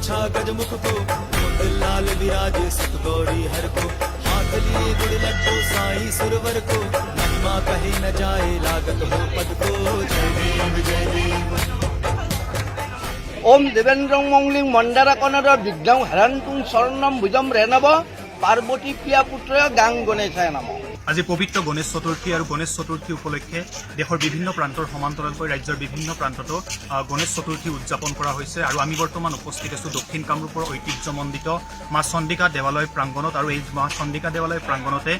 मूछा गजमुख को कुंडल लाल विराजे सुत गौरी हर को हाथ लिए गुड़ लड्डू साई सुरवर को महिमा कहे न जाए लागत हो पद को जय देव जय देव। ओम देवेन्द्रं मंगलिं मंदारा कनर विघ्नं हरन्तुं शरणं भुजं रेणव पार्वती प्रिया पुत्र गांग गणेशाय नमः। আজি পবিত্ৰ গণেশ চতুৰ্থী আৰু গণেশ চতুৰ্থী উপলক্ষে দেশৰ বিভিন্ন প্ৰান্তৰ সমান্তৰালকৈ ৰাজ্যৰ বিভিন্ন প্ৰান্ততো গণেশ চতুৰ্থী উদযাপন কৰা হৈছে আৰু আমি বৰ্তমান উপস্থিত আছোঁ দক্ষিণ কামৰূপৰ ঐতিহ্যমণ্ডিত মা চণ্ডিকা দেৱালয় প্ৰাংগণত আৰু এই মা চণ্ডিকা দেৱালয় প্ৰাংগণতে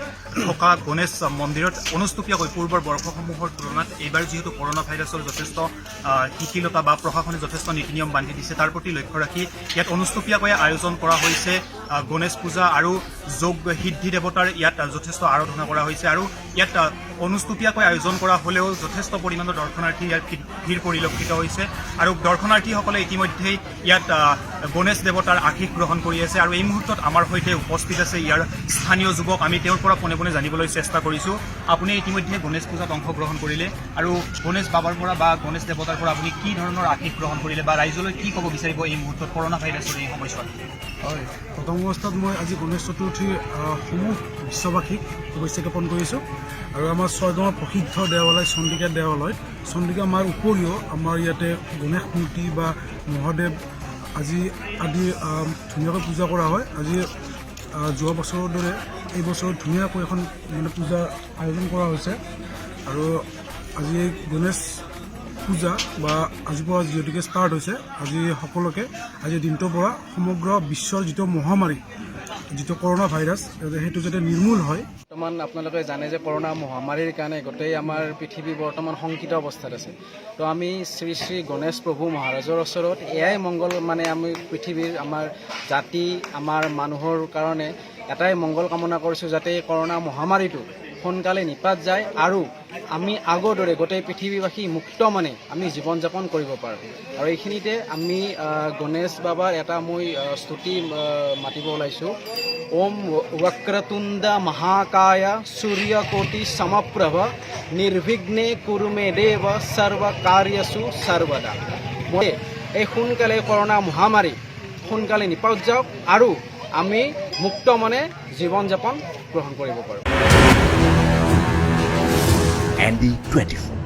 থকা গণেশ মন্দিৰত অনুষ্টুপীয়াকৈ পূৰ্বৰ বৰ্ষসমূহৰ তুলনাত এইবাৰ যিহেতু কৰোনা ভাইৰাছৰ যথেষ্ট শিথিলতা বা প্ৰশাসনে যথেষ্ট নীতি নিয়ম বান্ধি দিছে তাৰ প্ৰতি লক্ষ্য ৰাখি ইয়াত অনুষ্টুপীয়াকৈ আয়োজন কৰা হৈছে গণেশ পূজা আৰু যোগ সিদ্ধি দেৱতাৰ ইয়াত যথেষ্ট আৰাধনা কৰা হৈছে আৰু ইয়াত অনুষ্টুপীয়াকৈ আয়োজন কৰা হ'লেও যথেষ্ট পৰিমাণৰ দৰ্শনাৰ্থী ইয়াত ভিৰ পৰিলক্ষিত হৈছে আৰু দৰ্শনাৰ্থীসকলে ইতিমধ্যেই ইয়াত গণেশ দেৱতাৰ আশীষ গ্ৰহণ কৰি আছে আৰু এই মুহূৰ্তত আমাৰ সৈতে উপস্থিত আছে ইয়াৰ স্থানীয় যুৱক। আমি তেওঁৰ পৰা পোনে পোনে জানিবলৈ চেষ্টা কৰিছোঁ। আপুনি ইতিমধ্যে গণেশ পূজাত অংশগ্ৰহণ কৰিলে আৰু গণেশ বাবাৰ পৰা বা গণেশ দেৱতাৰ পৰা আপুনি কি ধৰণৰ আশীষ গ্ৰহণ কৰিলে বা ৰাইজলৈ কি ক'ব বিচাৰিব এই মুহূৰ্তত কৰোনা ভাইৰাছৰ এই সময়ছোৱাত? হয়, প্ৰথম অৱস্থাত মই আজি গণেশ চতুৰ্থীৰ সমূহ বিশ্ববাসীক শুভেচ্ছা জ্ঞাপন কৰিছোঁ আৰু আমাৰ ছয়গাঁৱৰ প্ৰসিদ্ধ দেৱালয় চণ্ডিকা দেৱালয়ত চণ্ডিকা মাৰ উপৰিও আমাৰ ইয়াতে গণেশ মূৰ্তি বা মহাদেৱ আজি আদি ধুনীয়াকৈ পূজা কৰা হয়। আজি যোৱা বছৰৰ দৰে এই বছৰ ধুনীয়াকৈ এখন পূজাৰ আয়োজন কৰা হৈছে আৰু আজি গণেশ পূজা বা আজিৰ পৰা যিহেতুকে ষ্টাৰ্ট হৈছে, আজি সকলোকে আজিৰ দিনটোৰ পৰা সমগ্ৰ বিশ্বৰ যিটো মহামাৰী যিটো কৰোনা ভাইৰাছ সেইটো যাতে নিৰ্মূল হয়। বৰ্তমান আপোনালোকে জানে যে কৰোনা মহামাৰীৰ কাৰণে গোটেই আমাৰ পৃথিৱী বৰ্তমান শংকিত অৱস্থাত আছে। তো আমি শ্ৰী শ্ৰী গণেশ প্ৰভু মহাৰাজৰ ওচৰত এয়াই মংগল আমি পৃথিৱীৰ আমাৰ জাতি আমাৰ মানুহৰ কাৰণে এটাই মংগল কামনা কৰিছোঁ যাতে কৰোনা মহামাৰীটো সোনকালে নিপাত যায় আৰু আমি আগৰ দৰে গোটেই পৃথিৱীবাসী মুক্ত আমি জীৱন যাপন কৰিব পাৰোঁ। আৰু এইখিনিতে আমি গণেশ বাবাৰ এটা মই স্তুতি মাতিব ওলাইছোঁ। ওম বক্ৰতুণ্ড মহাকায় সূৰ্যকোটি সমপ্ৰভ নিৰ্বিঘ্নে কুৰু মে দেৱ সৰ্ব কাৰ্যসু সৰ্বদা। মই এই সোনকালে কৰোনা মহামাৰী সোনকালে নিপাত যাওক আৰু আমি মুক্ত জীৱন যাপন গ্ৰহণ কৰিব পাৰোঁ। ND24